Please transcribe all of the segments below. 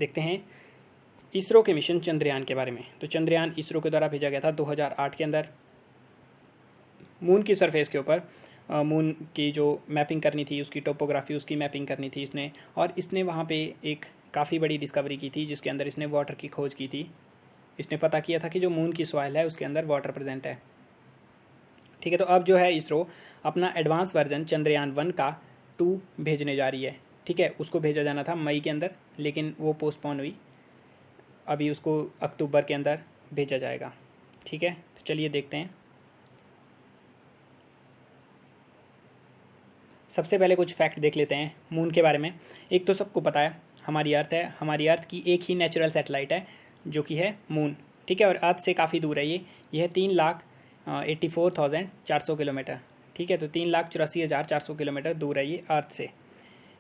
देखते हैं इसरो के मिशन चंद्रयान के बारे में। तो चंद्रयान इसरो के द्वारा भेजा गया था 2008 के अंदर मून की सरफेस के ऊपर। मून की जो मैपिंग करनी थी, उसकी टोपोग्राफी, उसकी मैपिंग करनी थी इसने, और इसने वहाँ पे एक काफ़ी बड़ी डिस्कवरी की थी जिसके अंदर इसने वाटर की खोज की थी। इसने पता किया था कि जो मून की सॉइल है उसके अंदर वाटर प्रेजेंट है। ठीक है, तो अब जो है इसरो अपना एडवांस वर्जन चंद्रयान 1 का 2 भेजने जा रही है। ठीक है, उसको भेजा जाना था मई के अंदर, लेकिन वो पोस्टपोन हुई। अभी उसको अक्टूबर के अंदर भेजा जाएगा। ठीक है, तो चलिए देखते हैं। सबसे पहले कुछ फैक्ट देख लेते हैं मून के बारे में। एक तो सबको पता है हमारी अर्थ है, हमारी अर्थ की एक ही नेचुरल सैटेलाइट है जो कि है मून। ठीक है, और अर्थ से काफ़ी दूर है ये है 3,84,400 किलोमीटर। ठीक है, तो 3,84,400 किलोमीटर दूर है ये अर्थ से।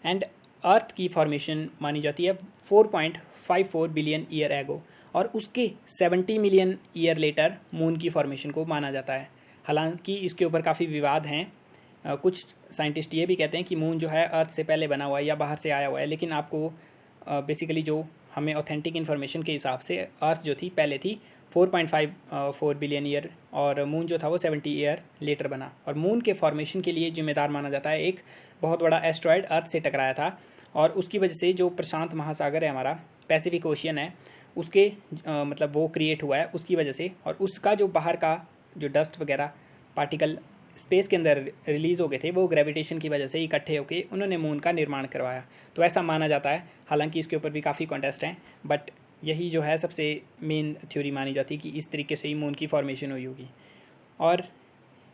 एंड अर्थ की फॉर्मेशन मानी जाती है 4.54 बिलियन ईयर एगो, और उसके 70 मिलियन ईयर लेटर मून की फॉर्मेशन को माना जाता है। हालांकि इसके ऊपर काफ़ी विवाद हैं। कुछ साइंटिस्ट ये भी कहते हैं कि मून जो है अर्थ से पहले बना हुआ है या बाहर से आया हुआ है, लेकिन आपको बेसिकली जो हमें ऑथेंटिक इन्फॉर्मेशन के हिसाब से अर्थ जो थी पहले थी 4.54 बिलियन ईयर, और मून जो था वो 70 ईयर लेटर बना। और मून के फॉर्मेशन के लिए जिम्मेदार माना जाता है एक बहुत बड़ा एस्ट्रॉयड अर्थ से टकराया था, और उसकी वजह से जो प्रशांत महासागर है हमारा, पैसिफिक ओशियन है, उसके मतलब वो क्रिएट हुआ है उसकी वजह से। और उसका जो बाहर का जो डस्ट वगैरह पार्टिकल स्पेस के अंदर रिलीज़ हो गए थे, वो ग्रेविटेशन की वजह से इकट्ठे होकर उन्होंने मून का निर्माण करवाया। तो ऐसा माना जाता है। हालांकि इसके ऊपर भी काफ़ी कॉन्टेस्ट हैं, बट यही जो है सबसे मेन थ्योरी मानी जाती है कि इस तरीके से ही मून की फॉर्मेशन हुई होगी। और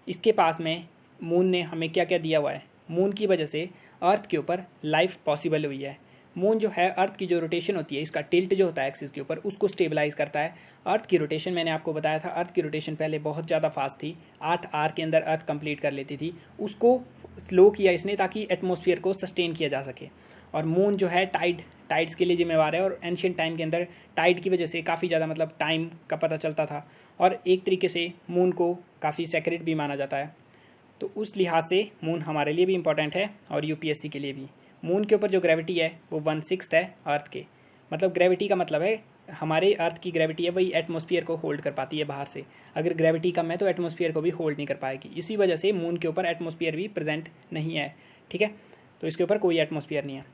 इसके पास में मून ने हमें क्या क्या दिया हुआ है। मून की वजह से अर्थ के ऊपर लाइफ पॉसिबल हुई है। मून जो है अर्थ की जो रोटेशन होती है, इसका टिल्ट जो होता है एक्सिस के ऊपर, उसको स्टेबलाइज करता है। अर्थ की रोटेशन मैंने आपको बताया था, अर्थ की रोटेशन पहले बहुत ज़्यादा फास्ट थी, 8 आवर के अंदर अर्थ कंप्लीट कर लेती थी। उसको स्लो किया इसने ताकि एटमॉस्फेयर को सस्टेन किया जा सके। और मून जो है टाइड्स के लिए जिम्मेवार है, और एंशियंट टाइम के अंदर टाइड की वजह से काफ़ी ज़्यादा मतलब टाइम का पता चलता था, और एक तरीके से मून को काफ़ी सेक्रेट भी माना जाता है। तो उस लिहाज से मून हमारे लिए भी इम्पॉर्टेंट है और यूपीएससी के लिए भी। मून के ऊपर जो ग्रेविटी है वो 1/6 है अर्थ के। मतलब ग्रेविटी का मतलब है हमारे अर्थ की ग्रेविटी है वही एटमॉस्फेयर को होल्ड कर पाती है बाहर से। अगर ग्रेविटी कम है तो एटमॉस्फेयर को भी होल्ड नहीं कर पाएगी। इसी वजह से मून के ऊपर एटमॉस्फेयर भी प्रेजेंट नहीं है। ठीक है, तो इसके ऊपर कोई एटमॉस्फेयर नहीं है।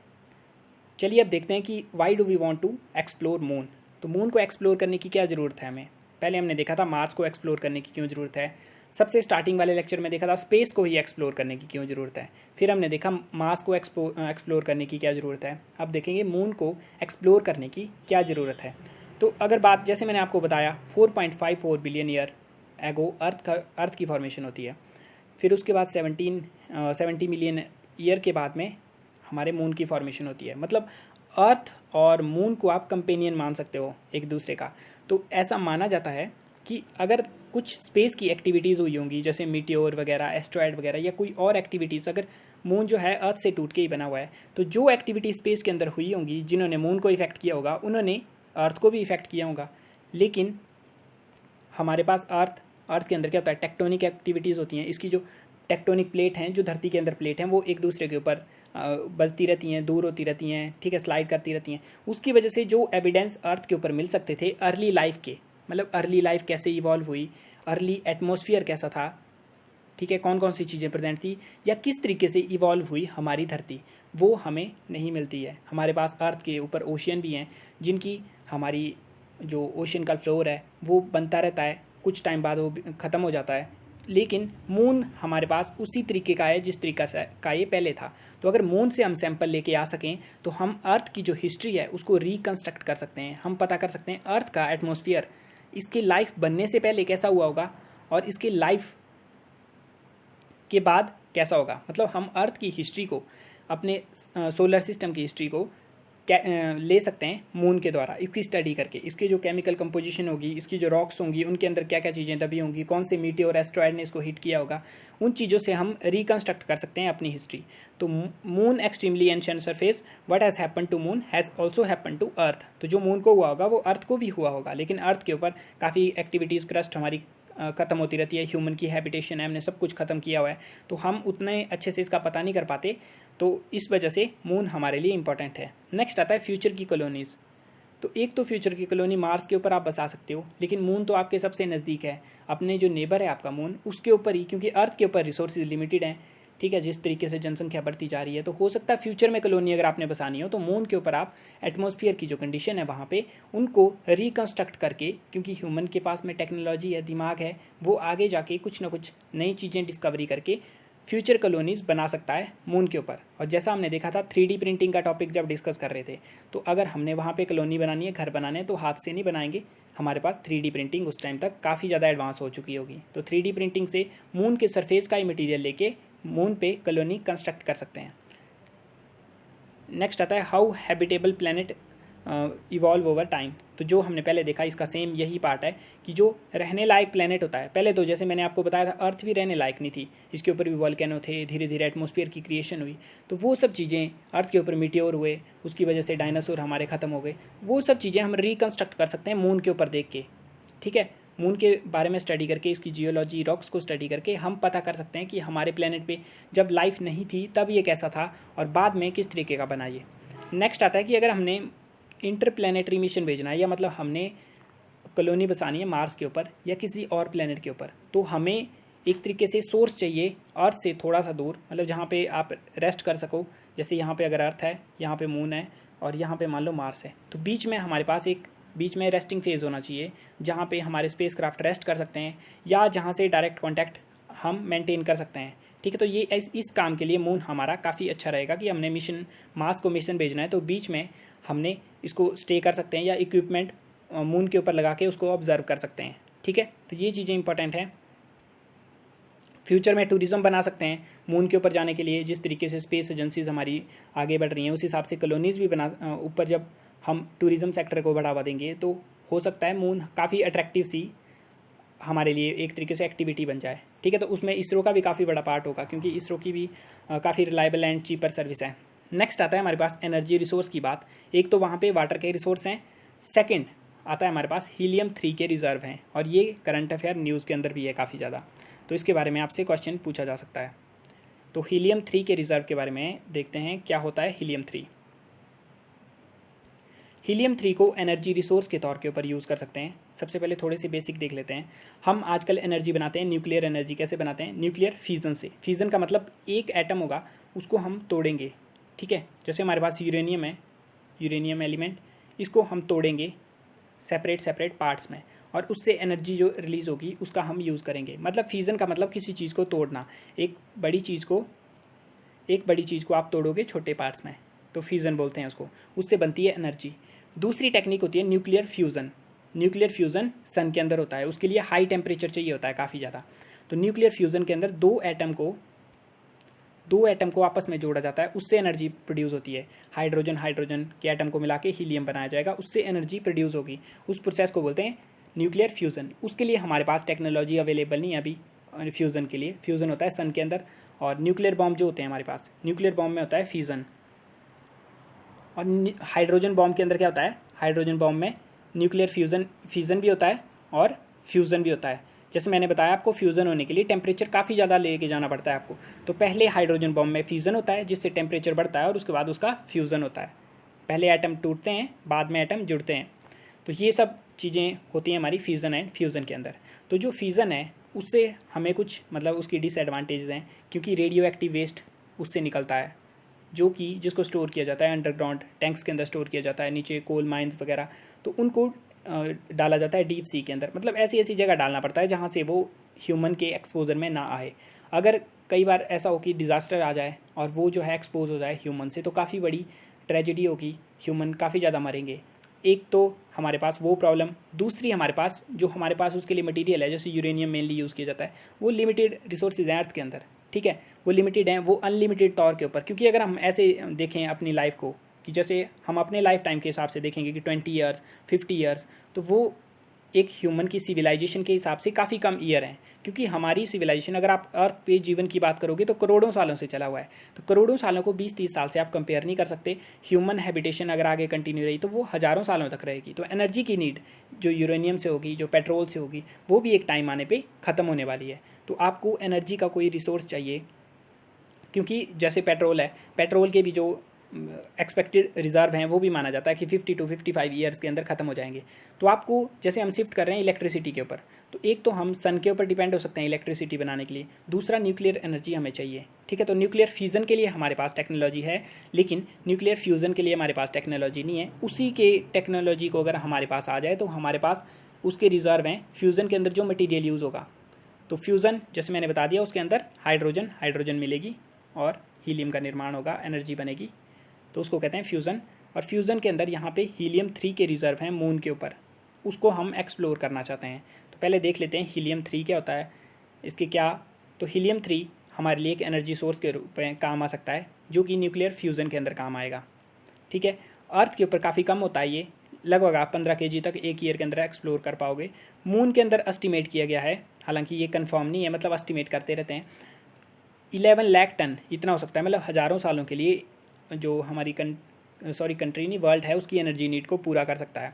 चलिए अब देखते हैं कि why do we want to explore moon. तो मून को एक्सप्लोर करने की क्या ज़रूरत है हमें। पहले हमने देखा था मार्स को एक्सप्लोर करने की क्यों ज़रूरत है। सबसे स्टार्टिंग वाले लेक्चर में देखा था स्पेस को ही एक्सप्लोर करने की क्यों ज़रूरत है। फिर हमने देखा मार्स को एक्सप्लोर करने की क्या ज़रूरत है। अब देखेंगे मून को एक्सप्लोर करने की क्या ज़रूरत है। तो अगर बात, जैसे मैंने आपको बताया 4.54 बिलियन ईयर एगो अर्थ की फॉर्मेशन होती है। फिर उसके बाद 70 मिलियन ईयर के बाद में हमारे मून की फॉर्मेशन होती है। मतलब अर्थ और मून को आप कंपेनियन मान सकते हो एक दूसरे का। तो ऐसा माना जाता है कि अगर कुछ स्पेस की एक्टिविटीज़ हुई होंगी, जैसे मीटियोर वगैरह, एस्ट्रॉयड वगैरह, या कोई और एक्टिविटीज़, अगर मून जो है अर्थ से टूट के ही बना हुआ है, तो जो एक्टिविटी स्पेस के अंदर हुई होंगी, जिन्होंने मून को इफेक्ट किया होगा उन्होंने अर्थ को भी इफेक्ट किया होगा। लेकिन हमारे पास अर्थ के अंदर क्या होता है, टेक्टोनिक एक्टिविटीज़ होती हैं। इसकी जो टेक्टोनिक प्लेट हैं, जो धरती के अंदर प्लेट हैं, वो एक दूसरे के ऊपर बजती रहती हैं, दूर होती रहती हैं। ठीक है, स्लाइड करती रहती हैं। उसकी वजह से जो एविडेंस अर्थ के ऊपर मिल सकते थे अर्ली लाइफ के, मतलब अर्ली लाइफ कैसे इवॉल्व हुई, अर्ली एटमॉस्फेयर कैसा था, ठीक है, कौन कौन सी चीज़ें प्रेजेंट थी, या किस तरीके से इवॉल्व हुई हमारी धरती, वो हमें नहीं मिलती है। हमारे पास अर्थ के ऊपर ओशियन भी हैं, जिनकी हमारी जो ओशियन का फ्लोर है वो बनता रहता है, कुछ टाइम बाद वो ख़त्म हो जाता है। लेकिन मून हमारे पास उसी तरीके का है जिस तरीका से का ये पहले था। तो अगर मून से हम सैंपल लेके आ सकें तो हम अर्थ की जो हिस्ट्री है उसको रिकन्स्ट्रक्ट कर सकते हैं। हम पता कर सकते हैं अर्थ का एटमॉस्फेयर, इसके लाइफ बनने से पहले कैसा हुआ होगा और इसके लाइफ के बाद कैसा होगा। मतलब हम अर्थ की हिस्ट्री को, अपने सोलर सिस्टम की हिस्ट्री को ले सकते हैं मून के द्वारा, इसकी स्टडी करके। इसकी जो केमिकल कंपोजिशन होगी, इसकी जो रॉक्स होंगी, उनके अंदर क्या क्या चीज़ें दबी होंगी, कौन से मीटियोर एस्ट्रॉयड ने इसको हिट किया होगा, उन चीज़ों से हम रिकन्स्ट्रक्ट कर सकते हैं अपनी हिस्ट्री। तो moon extremely ancient surface, what has happen to moon has also happen to earth. तो जो मून को हुआ होगा वो अर्थ को भी हुआ होगा, लेकिन अर्थ के ऊपर काफ़ी एक्टिविटीज़, क्रस्ट हमारी ख़त्म होती रहती है। ह्यूमन की हैबिटेशन है, हमने सब कुछ ख़त्म किया हुआ है, तो हम उतने अच्छे से इसका पता नहीं कर पाते। तो इस वजह से मून हमारे लिए इंपॉर्टेंट है। नेक्स्ट आता है फ्यूचर की कॉलोनीज़। तो एक तो फ्यूचर की कॉलोनी मार्स के ऊपर आप बसा सकते हो, लेकिन मून तो आपके सबसे नज़दीक है, अपने जो नेबर है आपका मून, उसके ऊपर ही, क्योंकि अर्थ के ऊपर रिसोर्सेज लिमिटेड हैं, ठीक है, जिस तरीके से जनसंख्या बढ़ती जा रही है। तो हो सकता है फ्यूचर में कॉलोनी अगर आपने बसानी हो तो मून के ऊपर आप एटमॉस्फेयर की जो कंडीशन है वहाँ पे उनको रिकंस्ट्रक्ट करके, क्योंकि ह्यूमन के पास में टेक्नोलॉजी है, दिमाग है, वो आगे जाके कुछ ना कुछ नई चीज़ें डिस्कवरी करके फ्यूचर कॉलोनीज बना सकता है मून के ऊपर। और जैसा हमने देखा था 3D प्रिंटिंग का टॉपिक जब डिस्कस कर रहे थे, तो अगर हमने वहाँ पे कॉलोनी बनानी है, घर बनाने हैं, तो हाथ से नहीं बनाएंगे, हमारे पास 3D प्रिंटिंग उस टाइम तक काफ़ी ज़्यादा एडवांस हो चुकी होगी। तो 3D प्रिंटिंग से मून के सरफेस का ही मटीरियल लेके मून पे कॉलोनी कंस्ट्रक्ट कर सकते हैं। नेक्स्ट आता है how habitable planet evolve over time. तो जो हमने पहले देखा इसका सेम यही पार्ट है कि जो रहने लायक प्लैनेट होता है, पहले तो जैसे मैंने आपको बताया था अर्थ भी रहने लायक नहीं थी, इसके ऊपर भी वॉल्केनो थे, धीरे धीरे एटमॉस्फेयर की क्रिएशन हुई, तो वो सब चीज़ें, अर्थ के ऊपर मीटियोर हुए, उसकी वजह से डायनासोर हमारे ख़त्म हो गए, वो सब चीज़ें हम रिकंस्ट्रक्ट कर सकते हैं मून के ऊपर देख के। ठीक है, मून के बारे में स्टडी करके, इसकी जियोलॉजी, रॉक्स को स्टडी करके हम पता कर सकते हैं कि हमारे प्लेनेट पे जब लाइफ नहीं थी तब ये कैसा था और बाद में किस तरीके का बना ये। नेक्स्ट आता है कि अगर हमने इंटरप्लैनेटरी मिशन भेजना है, या मतलब हमने कॉलोनी बसानी है मार्स के ऊपर या किसी और प्लेनेट के ऊपर, तो हमें एक तरीके से सोर्स चाहिए अर्थ से थोड़ा सा दूर, मतलब जहाँ पे आप रेस्ट कर सको। जैसे यहाँ पे अगर अर्थ है, यहाँ पे मून है और यहाँ पे मान लो मार्स है, तो बीच में हमारे पास एक बीच में रेस्टिंग फेज़ होना चाहिए जहाँ पे हमारे स्पेस क्राफ्ट रेस्ट कर सकते हैं या जहाँ से डायरेक्ट कांटेक्ट हम मेंटेन कर सकते हैं। ठीक है, तो ये इस काम के लिए मून हमारा काफ़ी अच्छा रहेगा कि हमने मिशन मार्स को मिशन भेजना है, तो बीच में हमने इसको स्टे कर सकते हैं या इक्विपमेंट मून के ऊपर लगा के उसको ऑब्जर्व कर सकते हैं। ठीक है, तो ये चीज़ें इंपॉर्टेंट हैं। फ्यूचर में टूरिज़्म बना सकते हैं मून के ऊपर जाने के लिए, जिस तरीके से स्पेस एजेंसीज हमारी आगे बढ़ रही हैं उस हिसाब से कॉलोनीज़ भी बना ऊपर। जब हम टूरिज़्म सेक्टर को बढ़ावा देंगे तो हो सकता है मून काफ़ी अट्रैक्टिव सी हमारे लिए एक तरीके से एक्टिविटी बन जाए। ठीक है, तो उसमें इसरो का भी काफ़ी बड़ा पार्ट होगा, क्योंकि इसरो की भी काफ़ी रिलायबल एंड चीपर सर्विस है। नेक्स्ट आता है हमारे पास एनर्जी रिसोर्स की बात। एक तो वहाँ पे वाटर के रिसोर्स हैं, सेकंड आता है हमारे पास हीलियम-3 के रिजर्व हैं, और ये करंट अफेयर न्यूज़ के अंदर भी है काफ़ी ज़्यादा, तो इसके बारे में आपसे क्वेश्चन पूछा जा सकता है। तो हीलियम-3 के रिजर्व के बारे में देखते हैं क्या होता है हीलियम-3। हीलियम-3 को एनर्जी रिसोर्स के तौर के ऊपर यूज़ कर सकते हैं। सबसे पहले थोड़े से बेसिक देख लेते हैं। हम आजकल एनर्जी बनाते हैं, न्यूक्लियर एनर्जी कैसे बनाते हैं? न्यूक्लियर फ्यूज़न से। फ्यूज़न का मतलब एक एटम होगा उसको हम तोड़ेंगे। ठीक है, जैसे हमारे पास यूरेनियम है, यूरेनियम एलिमेंट, इसको हम तोड़ेंगे सेपरेट पार्ट्स में, और उससे एनर्जी जो रिलीज़ होगी उसका हम यूज़ करेंगे। मतलब फ्यूज़न का मतलब किसी चीज़ को तोड़ना, एक बड़ी चीज़ को आप तोड़ोगे छोटे पार्ट्स में, तो फ्यूज़न बोलते हैं उसको, उससे बनती है एनर्जी। दूसरी टेक्निक होती है न्यूक्लियर फ्यूज़न। न्यूक्लियर फ्यूज़न सन के अंदर होता है, उसके लिए हाई टेम्परेचर चाहिए होता है काफ़ी ज़्यादा। तो न्यूक्लियर फ्यूज़न के अंदर दो एटम को आपस में जोड़ा जाता है, उससे एनर्जी प्रोड्यूस होती है। हाइड्रोजन के एटम को मिला के हीलियम बनाया जाएगा, उससे एनर्जी प्रोड्यूस होगी। उस प्रोसेस को बोलते हैं न्यूक्लियर फ्यूज़न। उसके लिए हमारे पास टेक्नोलॉजी अवेलेबल नहीं है अभी फ्यूज़न के लिए। फ्यूज़न होता है सन के अंदर, और न्यूक्लियर बॉम्ब जो होते हैं हमारे पास, न्यूक्लियर बॉम्ब में होता है फ्यूज़न। और हाइड्रोजन बॉम्ब के अंदर क्या होता है? हाइड्रोजन बॉम्ब में न्यूक्लियर फ्यूज़न भी होता है और फ्यूज़न भी होता है। जैसे मैंने बताया आपको, फ्यूज़न होने के लिए टेम्परेचर काफ़ी ज़्यादा लेके जाना पड़ता है आपको। तो पहले हाइड्रोजन बॉम्ब में फ्यूज़न होता है जिससे टेम्परेचर बढ़ता है, और उसके बाद उसका फ्यूज़न होता है। पहले एटम टूटते हैं, बाद में एटम जुड़ते हैं। तो ये सब चीज़ें होती हैं हमारी फ्यूज़न एंड फ्यूज़न के अंदर। तो जो फ्यूज़न है उससे हमें कुछ मतलब उसकी डिसएडवांटेजेस हैं, क्योंकि रेडियो एक्टिव वेस्ट उससे निकलता है, जो कि जिसको स्टोर किया जाता है अंडरग्राउंड टैंक्स के अंदर, स्टोर किया जाता है नीचे कोल माइंस वगैरह, तो उनको डाला जाता है डीप सी के अंदर। मतलब ऐसी जगह डालना पड़ता है जहाँ से वो ह्यूमन के एक्सपोजर में ना आए। अगर कई बार ऐसा हो कि डिज़ास्टर आ जाए और वो जो है एक्सपोज हो जाए ह्यूमन से, तो काफ़ी बड़ी ट्रेजेडी होगी, ह्यूमन काफ़ी ज़्यादा मरेंगे। एक तो हमारे पास वो प्रॉब्लम, दूसरी हमारे पास उसके लिए मटेरियल है, जैसे यूरेनियम मेनली यूज़ किया जाता है, वो लिमिटेड रिसोर्सेज हैं अर्थ के अंदर। ठीक है, वो लिमिटेड हैं, वो अनलिमिटेड तौर के ऊपर। क्योंकि अगर हम ऐसे देखें अपनी लाइफ को कि जैसे हम अपने लाइफ टाइम के हिसाब से देखेंगे कि 20 ईयर्स 50 ईयर्स, तो वो एक ह्यूमन की सिविलाइजेशन के हिसाब से काफ़ी कम ईयर हैं। क्योंकि हमारी सिविलाइजेशन, अगर आप अर्थ पे जीवन की बात करोगे तो करोड़ों सालों से चला हुआ है। तो करोड़ों सालों को 20-30 साल से आप कंपेयर नहीं कर सकते। ह्यूमन हैबिटेशन अगर आगे कंटिन्यू रही तो वो हज़ारों सालों तक रहेगी। तो एनर्जी की नीड जो यूरेनियम से होगी, जो पेट्रोल से होगी, वो भी एक टाइम आने पर ख़त्म होने वाली है। तो आपको एनर्जी का कोई रिसोर्स चाहिए, क्योंकि जैसे पेट्रोल है, पेट्रोल के भी जो एक्सपेक्टेड रिजर्व हैं वो भी माना जाता है कि 50 to 55 ईयर्स के अंदर ख़त्म हो जाएंगे। तो आपको जैसे हम शिफ्ट कर रहे हैं इलेक्ट्रिसिटी के ऊपर, तो एक तो हम सन के ऊपर डिपेंड हो सकते हैं इलेक्ट्रिसिटी बनाने के लिए, दूसरा न्यूक्लियर एनर्जी हमें चाहिए। ठीक है, तो न्यूक्लियर फ्यूज़न के लिए हमारे पास टेक्नोलॉजी है, लेकिन न्यूक्लियर फ्यूज़न के लिए हमारे पास टेक्नोलॉजी नहीं है। उसी के टेक्नोलॉजी को अगर हमारे पास आ जाए तो हमारे पास उसके रिजर्व हैं फ्यूज़न के अंदर जो मटीरियल यूज़ होगा। तो फ्यूज़न जैसे मैंने बता दिया, उसके अंदर हाइड्रोजन मिलेगी और हीलियम का निर्माण होगा, एनर्जी बनेगी, तो उसको कहते हैं फ्यूज़न। और फ्यूज़न के अंदर यहाँ पे हीलियम-3 के रिजर्व हैं मून के ऊपर, उसको हम एक्सप्लोर करना चाहते हैं। तो पहले देख लेते हैं हीलियम-3 क्या होता है, इसके क्या। तो हीलियम-3 हमारे लिए एक एनर्जी सोर्स के रूप में काम आ सकता है, जो कि न्यूक्लियर फ्यूज़न के अंदर काम आएगा। ठीक है, अर्थ के ऊपर काफ़ी कम होता है ये, लगभग आप 15 kg तक एक ईयर के अंदर एक्सप्लोर कर पाओगे। मून के अंदर एस्टिमेट किया गया है, हालांकि ये कंफर्म नहीं है, मतलब एस्टिमेट करते रहते हैं, 11 लाख टन इतना हो सकता है, मतलब हज़ारों सालों के लिए जो हमारी कंट्री नहीं, वर्ल्ड है, उसकी एनर्जी नीड को पूरा कर सकता है।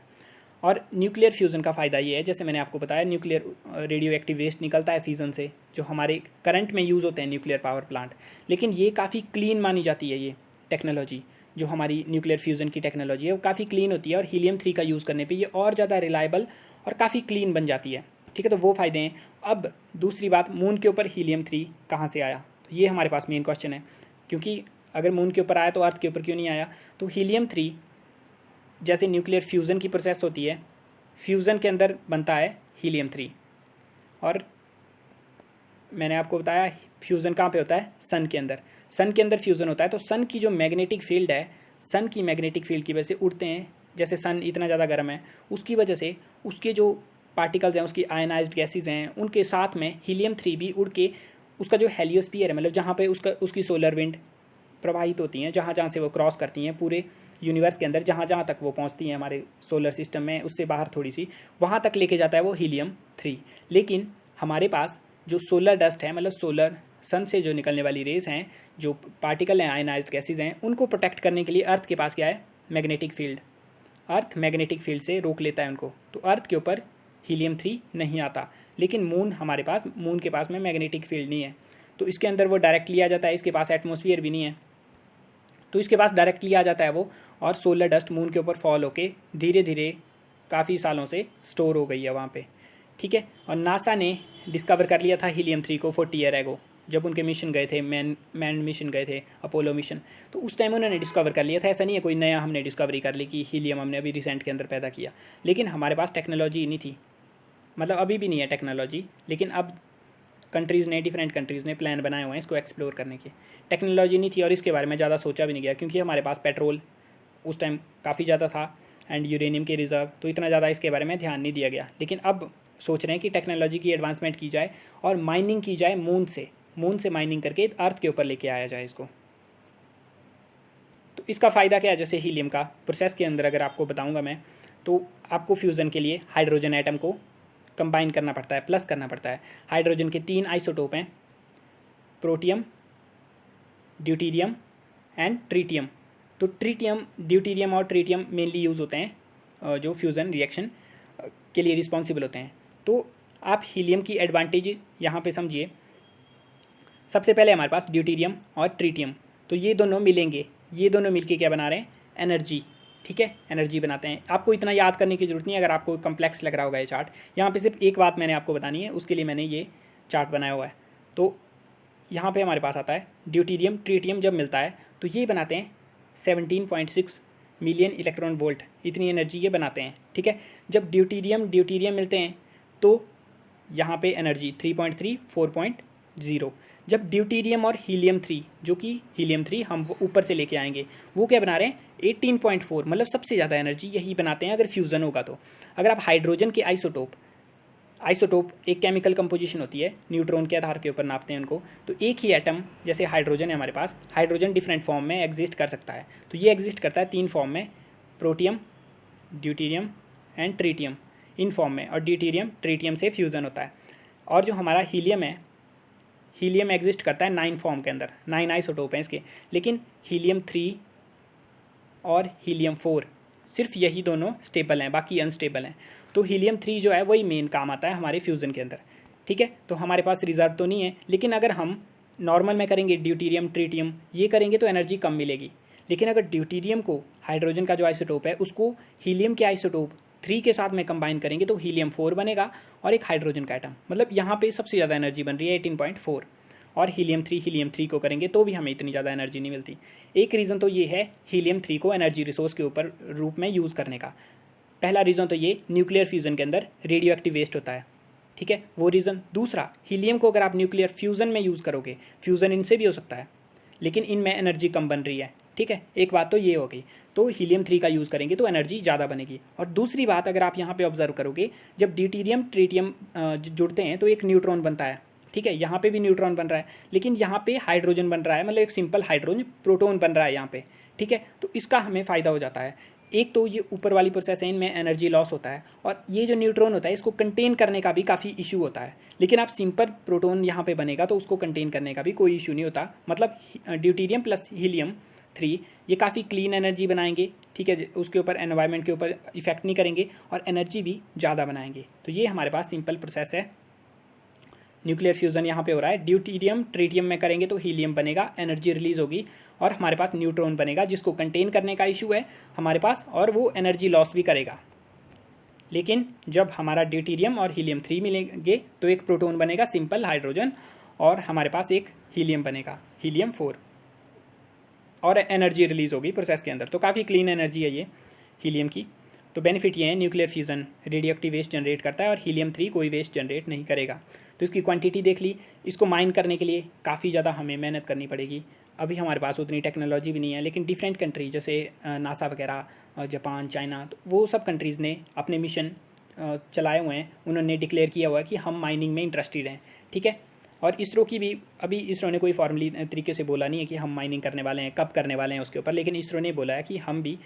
और न्यूक्लियर फ्यूज़न का फ़ायदा ये है, जैसे मैंने आपको बताया, न्यूक्लियर रेडियो एक्टिव वेस्ट निकलता है फ्यूज़न से, जो हमारे करंट में यूज़ होते हैं न्यूक्लियर पावर प्लांट, लेकिन ये काफ़ी क्लीन मानी जाती है। ये टेक्नोलॉजी जो हमारी न्यूक्लियर फ्यूज़न की टेक्नोलॉजी है वो काफ़ी क्लीन होती है, और हीलियम-3 का यूज़ करने पे ये और ज़्यादा रिलायबल और काफ़ी क्लीन बन जाती है। ठीक है, तो वो फ़ायदे हैं। अब दूसरी बात, मून के ऊपर हीलियम-3 कहाँ से आया, तो ये हमारे पास मेन क्वेश्चन है, क्योंकि अगर मून के ऊपर आया तो अर्थ के ऊपर क्यों नहीं आया। तो हीलियम-3 जैसे न्यूक्लियर फ्यूज़न की प्रोसेस होती है, फ्यूज़न के अंदर बनता है हीलियम-3, और मैंने आपको बताया फ्यूज़न कहाँ पे होता है, सन के अंदर। सन के अंदर फ्यूज़न होता है, तो सन की जो मैग्नेटिक फील्ड है, सन की मैग्नेटिक फील्ड की वजह से उड़ते हैं। जैसे सन इतना ज़्यादा गर्म है, उसकी वजह से उसके जो पार्टिकल्स हैं, उसकी आयनाइज्ड गैसेज हैं, उनके साथ में हीलियम-3 भी उड़ के उसका जो हेलियोस्फीयर है, मतलब जहाँ पे उसकी सोलर विंड प्रवाहित होती हैं, जहाँ जहाँ से वो क्रॉस करती हैं पूरे यूनिवर्स के अंदर, जहाँ जहाँ तक वो पहुँचती हैं हमारे सोलर सिस्टम में, उससे बाहर थोड़ी सी, वहाँ तक लेके जाता है वो हीलियम-3। लेकिन हमारे पास जो सोलर डस्ट है, मतलब सोलर सन से जो निकलने वाली रेज हैं, जो पार्टिकल हैं, आयनाइज्ड गैसेज हैं, उनको प्रोटेक्ट करने के लिए अर्थ के पास क्या है, magnetic field. Earth magnetic field से रोक लेता है उनको, तो अर्थ के ऊपर हीलियम-3 नहीं आता। लेकिन मून के पास में मैग्नेटिक फील्ड नहीं है, तो इसके अंदर वो डायरेक्टली आ जाता है। इसके पास एटमॉस्फेयर भी नहीं है, तो इसके पास डायरेक्टली आ जाता है वो, और सोलर डस्ट मून के ऊपर फॉल होके धीरे धीरे काफ़ी सालों से स्टोर हो गई है वहाँ पे। ठीक है, और नासा ने डिस्कवर कर लिया था हीलियम-3 को 40 ईयर एगो, जब उनके मिशन गए थे, मैन मिशन गए थे, अपोलो मिशन, तो उस टाइम उन्होंने डिस्कवर कर लिया था। ऐसा नहीं है कोई नया हमने डिस्कवरी कर ली कि हीलियम हमने अभी रिसेंट के अंदर पैदा किया, लेकिन हमारे पास टेक्नोलॉजी नहीं थी, मतलब अभी भी नहीं है टेक्नोलॉजी, लेकिन अब डिफरेंट कंट्रीज़ ने प्लान बनाए हुए हैं इसको एक्सप्लोर करने के। टेक्नोलॉजी नहीं थी और इसके बारे में ज़्यादा सोचा भी नहीं गया, क्योंकि हमारे पास पेट्रोल उस टाइम काफ़ी ज़्यादा था एंड यूरेनियम के रिजर्व, तो इतना ज़्यादा इसके बारे में ध्यान नहीं दिया गया। लेकिन अब सोच रहे हैं कि टेक्नोलॉजी की एडवांसमेंट की जाए और माइनिंग की जाए मून से माइनिंग करके अर्थ के ऊपर लेके आया जाए इसको। तो इसका फ़ायदा क्या है, जैसे हीलियम का प्रोसेस के अंदर अगर आपको बताऊंगा मैं, तो आपको फ्यूज़न के लिए हाइड्रोजन एटम को कंबाइन करना पड़ता है, प्लस करना पड़ता है। हाइड्रोजन के 3 आइसोटोप हैं, प्रोटियम, ड्यूटीरियम एंड ट्रीटियम। तो ड्यूटीरियम और ट्रीटियम मेनली यूज़ होते हैं जो फ्यूज़न रिएक्शन के लिए रिस्पॉन्सिबल होते हैं। तो आप हीलियम की एडवांटेज यहाँ पे समझिए। सबसे पहले हमारे पास ड्यूटीरियम और ट्रीटियम, तो ये दोनों मिलेंगे, ये दोनों मिलके क्या बना रहे हैं, एनर्जी। ठीक है, एनर्जी बनाते हैं। आपको इतना याद करने की जरूरत नहीं है, अगर आपको कम्प्लेक्स लग रहा होगा ये चार्ट। यहाँ पे सिर्फ एक बात मैंने आपको बतानी है, उसके लिए मैंने ये चार्ट बनाया हुआ है। तो यहाँ पे हमारे पास आता है ड्यूटीरियम ट्रीटियम जब मिलता है तो ये बनाते हैं 17.6 मिलियन इलेक्ट्रॉन वोल्ट, इतनी एनर्जी ये बनाते हैं। ठीक है, जब ड्यूटीरियम मिलते हैं तो यहाँ पे एनर्जी 3.3 4.0। जब ड्यूटीरियम और हीलियम-3, जो कि हीलियम-3 हम ऊपर से लेके आएंगे, वो क्या बना रहे हैं 18.4, मतलब सबसे ज़्यादा एनर्जी यही बनाते हैं अगर फ्यूज़न होगा तो। अगर आप हाइड्रोजन के आइसोटोप एक केमिकल कंपोजिशन होती है, न्यूट्रॉन के आधार के ऊपर नापते हैं उनको, तो एक ही एटम जैसे हाइड्रोजन है हमारे पास, हाइड्रोजन डिफरेंट फॉर्म में एग्जिस्ट कर सकता है। तो ये एग्जिस्ट करता है 3 फॉर्म में, protium, deuterium and tritium, in form में, और ड्यूटीरियम ट्रीटियम से फ्यूज़न होता है। और जो हमारा हीलियम है, हीलियम एग्जिस्ट करता है 9 फॉर्म के अंदर, 9 आइसोटोप हैं इसके, लेकिन हीलियम-3 और हीलियम-4 सिर्फ यही दोनों स्टेबल हैं, बाकी अनस्टेबल हैं। तो हीलियम-3 जो है वही मेन काम आता है हमारे फ्यूज़न के अंदर। ठीक है, तो हमारे पास रिजर्व तो नहीं है, लेकिन अगर हम नॉर्मल में करेंगे ड्यूटीरियम ट्रीटियम ये करेंगे तो एनर्जी कम मिलेगी। लेकिन अगर ड्यूटेरियम को हाइड्रोजन का जो आइसोटोप है उसको हीलियम के आइसोटोप 3 के साथ में कंबाइन करेंगे तो हीलियम 4 बनेगा और एक हाइड्रोजन का एटम, मतलब यहाँ पे सबसे ज़्यादा एनर्जी बन रही है 18.4। और हीलियम 3 को करेंगे तो भी हमें इतनी ज़्यादा एनर्जी नहीं मिलती। एक रीज़न तो ये है हीलियम 3 को एनर्जी रिसोर्स के ऊपर रूप में यूज़ करने का। पहला रीज़न तो ये न्यूक्लियर फ्यूज़न के अंदर रेडियो एक्टिव वेस्ट होता है, ठीक है, वो रीज़न। दूसरा, हीलियम को अगर आप न्यूक्लियर फ्यूज़न में यूज़ करोगे, फ्यूज़न इनसे भी हो सकता है लेकिन इनमें एनर्जी कम बन रही है, ठीक है, एक बात तो ये हो गई। तो हीलियम 3 का यूज़ करेंगे तो एनर्जी ज़्यादा बनेगी। और दूसरी बात, अगर आप यहाँ पे ऑब्जर्व करोगे, जब ड्यूटेरियम ट्रिटियम जुड़ते हैं तो एक न्यूट्रॉन बनता है, ठीक है, यहाँ पे भी न्यूट्रॉन बन रहा है लेकिन यहाँ पे हाइड्रोजन बन रहा है, मतलब एक सिंपल हाइड्रोजन प्रोटोन बन रहा है यहाँ पे, ठीक है। तो इसका हमें फ़ायदा हो जाता है। एक तो ये ऊपर वाली प्रोसेस है, इनमें एनर्जी लॉस होता है, और ये जो न्यूट्रॉन होता है इसको कंटेन करने का भी काफ़ी इशू होता है। लेकिन आप सिंपल प्रोटोन यहाँ पे बनेगा तो उसको कंटेन करने का भी कोई इशू नहीं होता। मतलब ड्यूटेरियम प्लस हीलियम 3 ये काफ़ी क्लीन एनर्जी बनाएंगे, ठीक है, उसके ऊपर एनवायरनमेंट के ऊपर इफेक्ट नहीं करेंगे और एनर्जी भी ज़्यादा बनाएंगे। तो ये हमारे पास सिंपल प्रोसेस है। न्यूक्लियर फ्यूज़न यहाँ पे हो रहा है, ड्यूटेरियम ट्रिटियम में करेंगे तो हीलियम बनेगा, एनर्जी रिलीज होगी और हमारे पास न्यूट्रॉन बनेगा जिसको कंटेन करने का इशू है हमारे पास, और वो एनर्जी लॉस भी करेगा। लेकिन जब हमारा ड्यूटेरियम और हीलियम 3 मिलेंगे तो एक प्रोटॉन बनेगा सिंपल हाइड्रोजन, और हमारे पास एक हीलियम बनेगा हीलियम 4, और एनर्जी रिलीज होगी प्रोसेस के अंदर। तो काफ़ी क्लीन एनर्जी है ये हीलियम की। तो बेनिफिट ये है, nuclear fusion radioactive waste generate करता है और हीलियम 3 कोई वेस्ट जनरेट नहीं करेगा। तो इसकी क्वांटिटी देख ली। इसको माइन करने के लिए काफ़ी ज़्यादा हमें मेहनत करनी पड़ेगी। अभी हमारे पास उतनी टेक्नोलॉजी भी नहीं है, लेकिन डिफरेंट कंट्री जैसे नासा वगैरह, जापान, चाइना, तो वो सब कंट्रीज़ ने अपने मिशन चलाए हुए हैं। उन्होंने डिक्लेयर किया हुआ है कि हम माइनिंग में इंटरेस्टेड हैं, ठीक है। और इसरो की भी, अभी इसरो ने कोई फॉर्मली तरीके से बोला नहीं है कि हम माइनिंग करने वाले हैं, कब करने वाले हैं उसके ऊपर, लेकिन इसरो ने बोला है कि हम भी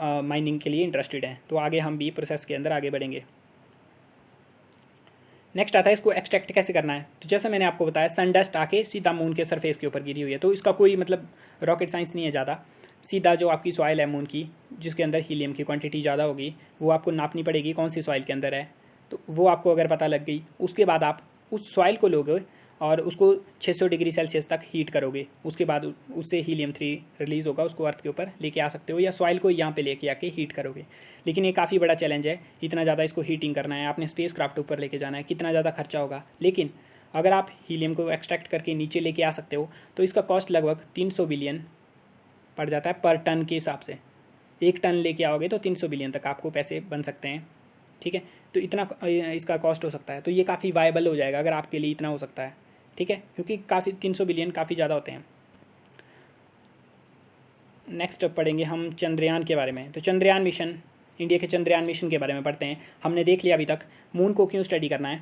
माइनिंग के लिए इंटरेस्टेड हैं। तो आगे हम भी प्रोसेस के अंदर आगे बढ़ेंगे। नेक्स्ट आता है इसको एक्सट्रैक्ट कैसे करना है। तो जैसे मैंने आपको बताया, सन डस्ट आके सीधा मून के सरफेस के ऊपर गिरी हुई है, तो इसका कोई मतलब रॉकेट साइंस नहीं है ज़्यादा। सीधा जो आपकी सॉइल है मून की, जिसके अंदर हीलियम की क्वांटिटी ज़्यादा होगी, वो आपको नापनी पड़ेगी कौन सी सॉइल के अंदर है। तो वो आपको अगर पता लग गई, उसके बाद आप उस सॉइल को लोगे और उसको 600 डिग्री सेल्सियस तक हीट करोगे। उसके बाद उससे हीलियम 3 रिलीज़ होगा, उसको अर्थ के ऊपर लेके आ सकते हो, या सॉइल को यहाँ पे लेके आके हीट करोगे। लेकिन ये काफ़ी बड़ा चैलेंज है, इतना ज़्यादा इसको हीटिंग करना है, आपने स्पेस क्राफ्ट ऊपर लेके जाना है, कितना ज़्यादा खर्चा होगा। लेकिन अगर आप हीलियम को एक्सट्रैक्ट करके नीचे लेके आ सकते हो तो इसका कॉस्ट लगभग 300 बिलियन पड़ जाता है पर टन के हिसाब से। 1 टन लेके आओगे तो 300 बिलियन तक आपको पैसे बन सकते हैं, ठीक है। तो इतना इसका कॉस्ट हो सकता है। तो ये काफ़ी वायबल हो जाएगा अगर आपके लिए इतना हो सकता है, ठीक है, क्योंकि काफ़ी 300 बिलियन काफ़ी ज़्यादा होते हैं। नेक्स्ट पढ़ेंगे हम चंद्रयान के बारे में। तो चंद्रयान मिशन, इंडिया के चंद्रयान मिशन के बारे में पढ़ते हैं। हमने देख लिया अभी तक मून को क्यों स्टडी करना है,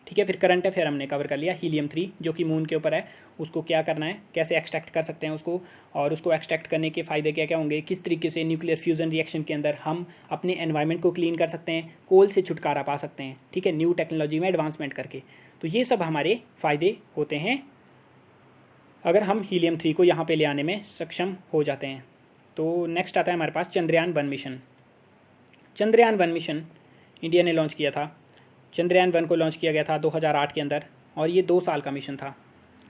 ठीक है। फिर करंट अफेयर हमने कवर कर लिया, हीलियम 3 जो कि मून के ऊपर है, उसको क्या करना है, कैसे एक्सट्रैक्ट कर सकते हैं उसको, और उसको एक्सट्रैक्ट करने के फ़ायदे क्या क्या होंगे, किस तरीके से न्यूक्लियर फ्यूज़न रिएक्शन के अंदर हम अपने एनवायरनमेंट को क्लीन कर सकते हैं, कोल से छुटकारा पा सकते हैं, ठीक है, न्यू टेक्नोलॉजी में एडवांसमेंट करके। तो ये सब हमारे फ़ायदे होते हैं अगर हम हीलियम 3 को यहाँ पे ले आने में सक्षम हो जाते हैं। तो नेक्स्ट आता है हमारे पास Chandrayaan 1 mission. Chandrayaan 1 mission India ने लॉन्च किया था। चंद्रयान 1 को लॉन्च किया गया था 2008 के अंदर, और ये 2 साल का मिशन था,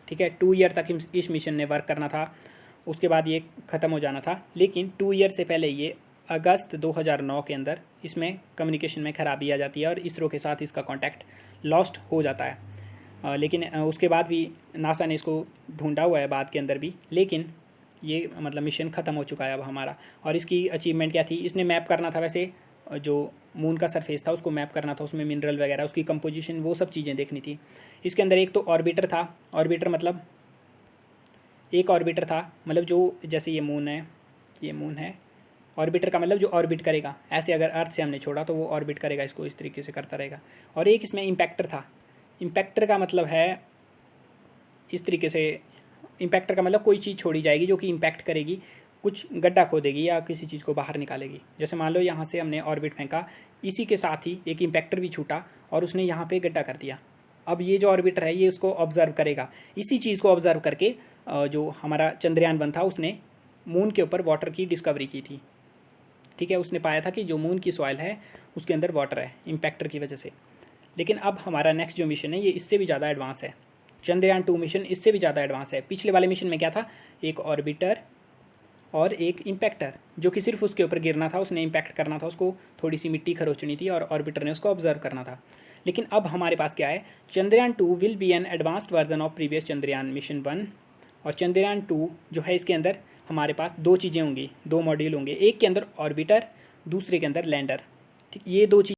ठीक है। 2 ईयर तक इस मिशन ने वर्क करना था, उसके बाद ये ख़त्म हो जाना था। लेकिन 2 ईयर से पहले ये अगस्त 2009 के अंदर इसमें कम्युनिकेशन में ख़राबी आ जाती है और इसरो के साथ इसका कॉन्टैक्ट लॉस्ट हो जाता है। लेकिन उसके बाद भी नासा ने इसको ढूंढा हुआ है बाद के अंदर भी, लेकिन ये मतलब मिशन ख़त्म हो चुका है अब हमारा। और इसकी अचीवमेंट क्या थी, इसने मैप करना था, वैसे जो मून का सरफेस था उसको मैप करना था, उसमें मिनरल वगैरह, उसकी कंपोजिशन, वो सब चीज़ें देखनी थी। इसके अंदर एक तो ऑर्बिटर था, ऑर्बिटर मतलब एक ऑर्बिटर था, मतलब जो जैसे ये मून है, ऑर्बिटर का मतलब जो ऑर्बिट करेगा, ऐसे अगर अर्थ से हमने छोड़ा तो वो ऑर्बिट करेगा, इसको इस तरीके से करता रहेगा। और एक इसमें इम्पैक्टर था। इम्पैक्टर का मतलब है इस तरीके से, इम्पैक्टर का मतलब कोई चीज़ छोड़ी जाएगी जो कि इम्पैक्ट करेगी, कुछ गड्ढा खोदेगी या किसी चीज़ को बाहर निकालेगी। जैसे मान लो यहाँ से हमने ऑर्बिट फेंका, इसी के साथ ही एक इम्पैक्टर भी छूटा और उसने यहाँ पे गड्ढा कर दिया। अब ये जो ऑर्बिटर है ये उसको ऑब्जर्व करेगा, इसी चीज़ को ऑब्जर्व करके जो हमारा चंद्रयान 1 था उसने मून के ऊपर वाटर की डिस्कवरी की थी, ठीक है। उसने पाया था कि जो मून की सॉइल है उसके अंदर वाटर है, इम्पैक्टर की वजह से। लेकिन अब हमारा नेक्स्ट जो मिशन है ये इससे भी ज़्यादा एडवांस है। चंद्रयान 2 मिशन इससे भी ज़्यादा एडवांस है। पिछले वाले मिशन में क्या था, एक ऑर्बिटर और एक इम्पैक्टर जो कि सिर्फ उसके ऊपर गिरना था, उसने इम्पैक्ट करना था, उसको थोड़ी सी मिट्टी खरोचनी थी और ऑर्बिटर ने उसको ऑब्जर्व करना था। लेकिन अब हमारे पास क्या है, Chandrayaan 2 will be N advanced version of previous Chandrayaan mission 1। और चंद्रयान 2 जो है, इसके अंदर हमारे पास दो चीज़ें होंगी, दो मॉड्यूल होंगे, एक के अंदर ऑर्बिटर, दूसरे के अंदर लैंडर। ठीक, ये दो चीज़